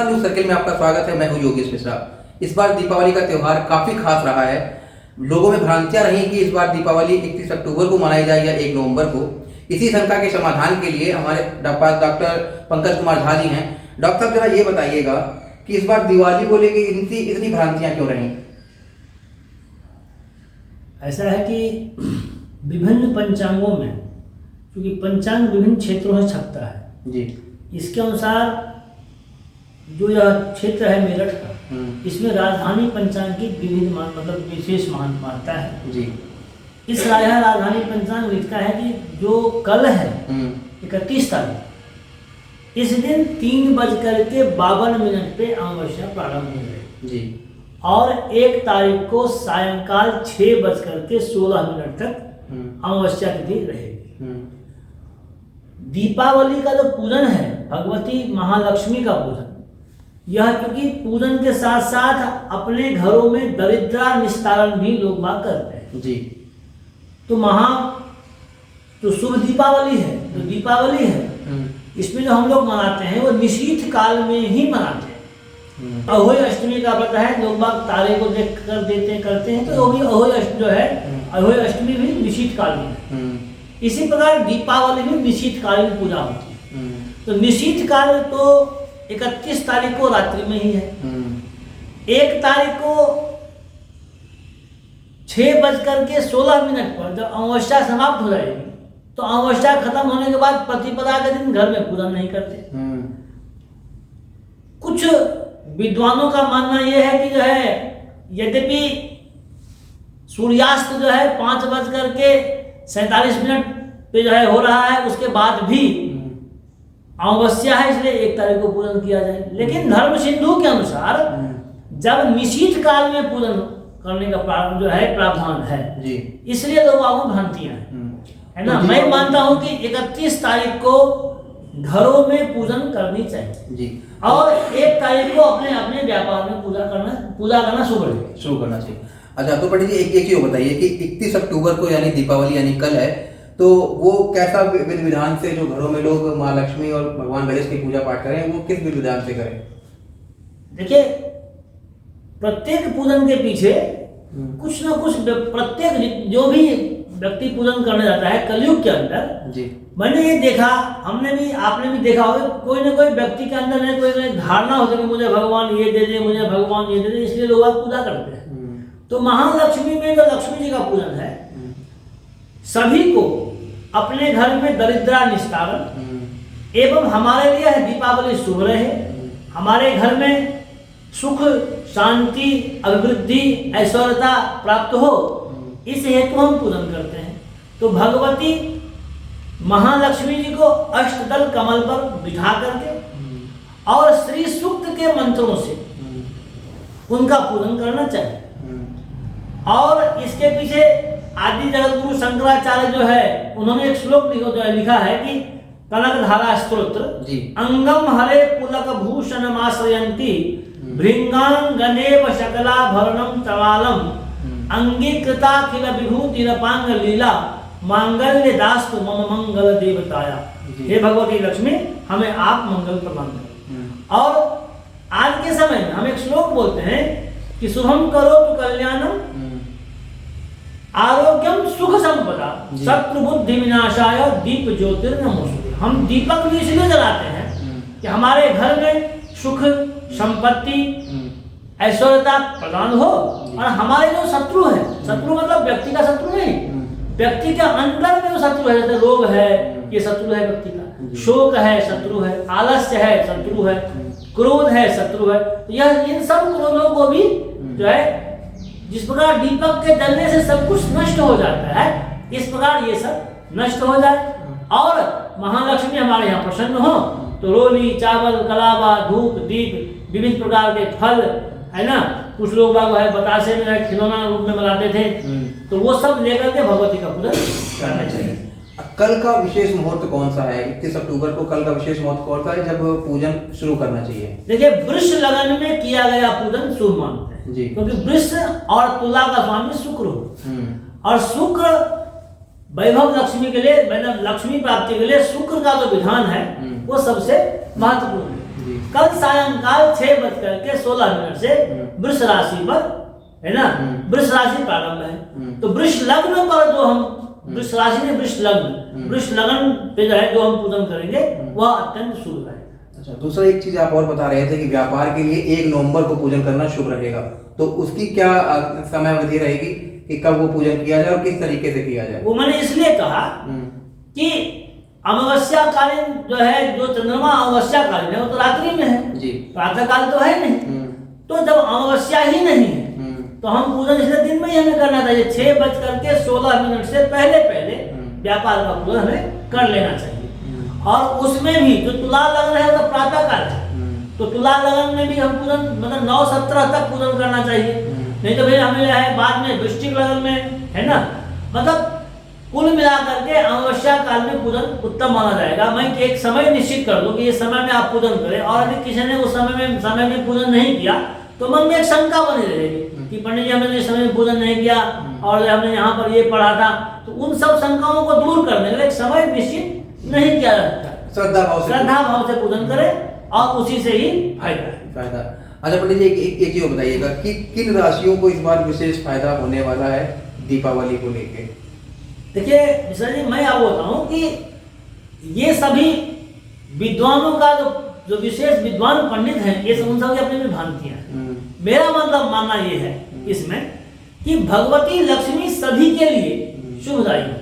नमस्कार, news circle में आपका स्वागत है। मैं हूं योगेश मिश्रा। इस बार दीपावली का त्यौहार काफी खास रहा है। लोगों में भ्रांतियां रही कि इस बार दीपावली 31 अक्टूबर को मनाई जाए या 1 नवंबर को। इसी शंका के समाधान के लिए हमारे पास डॉक्टर पंकज कुमार झा जी हैं। डॉक्टर साहब, जरा ये बताइएगा कि इस बार दिवाली को लेकर इतनी भ्रांतियां क्यों रही? ऐसा है कि विभिन्न पंचांगों में, क्योंकि पंचांग विभिन्न क्षेत्रों में छपता है जी, इसके अनुसार जो यह क्षेत्र है मेरठ का, इसमें राजधानी पंचांग की विभिन्न मतलब विशेष मान्यता है जी। इस राजधानी पंचांग लिखता है कि जो कल है 31 तारीख, इस दिन 3:52 पे अमावस्या प्रारंभ हो गई जी, और 1 तारीख को सायंकाल 6:16 तक अमावस्या तिथि रहेगी। दीपावली का जो पूजन है भगवती महालक्ष्मी का पूजन, यह क्योंकि पूजन के साथ साथ अपने घरों में दरिद्रा निस्तारण भी लोग बात करते हैं जी। तो तो शुभ दीपावली है, जो दीपावली है इसमें जो हम लोग मनाते हैं वो निशीथ काल में ही मनाते हैं। अहोई अष्टमी का व्रत है, लोग बाग तारे को देख कर करते हैं, तो वो भी अहोई अष्टमी जो है, अहोई अष्टमी भी निशीथ काल में है। इसी प्रकार दीपावली भी निशीथ कालीन पूजा होती है। तो निशीथ काल तो 31 तारीख को रात्रि में ही है। 1 तारीख को 6:16 पर जब अमावस्या समाप्त हो जाएगी, तो अमावस्या खत्म होने के बाद प्रतिपदा के दिन घर में पूजन नहीं करते। कुछ विद्वानों का मानना यह है कि जो है, यद्यपि सूर्यास्त जो है 5:47 पे जो है हो रहा है, उसके बाद भी अमावस्या है, इसलिए 1 तारीख को पूजन किया जाए। लेकिन धर्म सिंधु के अनुसार जब निशीथ काल में पूजन करने का प्रारंभ जो है प्रावधान है जी, इसलिए लोगों में भ्रांतियां है ना। मैं मानता हूं कि 31 तारीख को घरों में पूजन करनी चाहिए जी, और 1 तारीख को अपने अपने व्यापार में पूजा करना शुरू करना चाहिए। अच्छा, तो पंडित जी एक ही बताइए कि 31 अक्टूबर को यानी दीपावली यानी कल है, तो वो कैसा विधि विधान से जो घरों में लोग माँ लक्ष्मी और भगवान गणेश की पूजा पाठ करें, वो किस विधि विधान से करें? देखिए, प्रत्येक पूजन के पीछे कुछ ना कुछ, प्रत्येक जो भी व्यक्ति पूजन करने जाता है कलयुग के अंदर जी, मैंने ये देखा, हमने भी, आपने भी देखा होगा, कोई ना कोई व्यक्ति के अंदर कोई धारणा होती है कि मुझे भगवान ये दे दे, मुझे भगवान ये दे दे, इसलिए लोग पूजा करते हैं। तो महालक्ष्मी में जो लक्ष्मी जी का पूजन है, सभी को अपने घर में दरिद्रा निस्तारण एवं हमारे लिए है दीपावली शुभ रहे, हमारे घर में सुख शांति अभिवृद्धि ऐश्वर्यता प्राप्त हो, इस हेतु हम पूजन करते हैं। तो भगवती महालक्ष्मी जी को अष्टदल कमल पर बिठा करके और श्री सूक्त के मंत्रों से उनका पूजन करना चाहिए। और इसके पीछे आदि जगत गुरु शंकराचार्य जो है, उन्होंने एक श्लोक लिखा है कि कनकधारा स्तोत्र, अंगम हरे पुलक भूषण माश्रयंती भृंगांगनेव शकलाभरणम तवालम अंगीकृताखिल विभूतिरपांग लीला मांगल्य दास्तु मम मंगल देवताया। हे भगवती लक्ष्मी, हमें आप मंगल प्रदान करें। और आज के समय में हम एक श्लोक बोलते हैं कि शुभम करो तो कल्याणम आरोग्यम सुख संपदा शत्रु बुद्धि विनाशाय दीप ज्योतिर्नमोस्तुते। हम दीपक भी इसलिए जलाते हैं कि हमारे घर में सुख संपत्ति ऐश्वर्यता प्रदान हो, और हमारे जो शत्रु है, शत्रु मतलब व्यक्ति का शत्रु नहीं, व्यक्ति के अंदर में जो शत्रु है, जैसे रोग है, ये शत्रु है व्यक्ति का, शोक है शत्रु है, आलस्य है शत्रु है, क्रोध है शत्रु है, तो यह इन सब क्रोधों को भी जो है, जिस प्रकार दीपक के जलने से सब कुछ नष्ट हो जाता है, इस प्रकार ये सब नष्ट हो जाए और महालक्ष्मी हमारे यहाँ प्रसन्न हो। तो रोली चावल कलावा धूप दीप विभिन्न प्रकार के फल है ना, कुछ लोग है बतासे में खिलौना रूप में बनाते थे, तो वो सब लेकर के भगवती का पूजन करना चाहिए। कल का विशेष मुहूर्त कौन सा है? 31 अक्टूबर को कल का विशेष मुहूर्त कौन सा है जब पूजन शुरू करना चाहिए? देखिए, वृष लगन में किया गया पूजन शुभ मानते हैं जी, क्योंकि वृष और तुला का स्वामी शुक्र हो, और शुक्र वैभव लक्ष्मी के लिए, मतलब लक्ष्मी प्राप्ति के लिए शुक्र का जो विधान है वो सबसे महत्वपूर्ण है। कल सायंकाल 6:16 से वृष राशि पर, है ना, वृष राशि प्रारंभ है। तो वृष लग्न पर जो हम, वृष राशि में वृष लग्न पे जो है जो हम पूजन करेंगे वह अत्यंत शुभ है। अच्छा, दूसरा एक चीज आप और बता रहे थे कि व्यापार के लिए 1 नवंबर को पूजन करना शुभ रहेगा, तो उसकी क्या समय अवधि रहेगी कि कब वो पूजन किया जाए और किस तरीके से किया जाए? वो मैंने इसलिए कहा कि अमावस्या कालीन जो है, जो चंद्रमा अमावस्या कालीन है वो तो रात्रि में है जी, प्रातः काल तो है नहीं। तो जब अमावस्या ही नहीं है तो हम पूजन इसलिए दिन में ही हमें करना चाहिए। 6:16 से पहले व्यापार का पूजन हमें कर लेना चाहिए। और उसमें भी जो तुला लग्न है वो प्रातः काल है, तो तुला लग्न में भी हम पूजन मतलब 9:17 तक पूजन करना चाहिए। नहीं तो फिर हमें है बाद में वृश्चिक लग्न में, है ना, मतलब कुल मिलाकर के अमावस्या काल में पूजन उत्तम माना जाएगा। मैं एक समय निश्चित कर दूं कि इस समय में आप पूजन करें, और यदि किसी ने उस समय में पूजन नहीं किया तो मन में एक शंका बनी रहेगी कि पंडित जी हमने इस समय में पूजन नहीं किया और हमने यहाँ पर ये पढ़ा था। तो उन सब शंकाओं को दूर करने के लिए एक समय निश्चित नहीं किया जा सकता। श्रद्धा भाव से पूजन करें और उसी से ही फायदा। अच्छा पंडित जी, एक चीज बताइएगा कि किन राशियों को इस बार विशेष फायदा होने वाला है दीपावली को लेके? देखिए मिश्रा जी, मैं आपको बताऊं कि ये सभी विद्वानों का जो विशेष विद्वान पंडित हैं, ये सब उन सब की अपनी भ्रांतियां हैं। मेरा मतलब मानना ये है इसमें कि भगवती लक्ष्मी सभी के लिए शुभदायी है।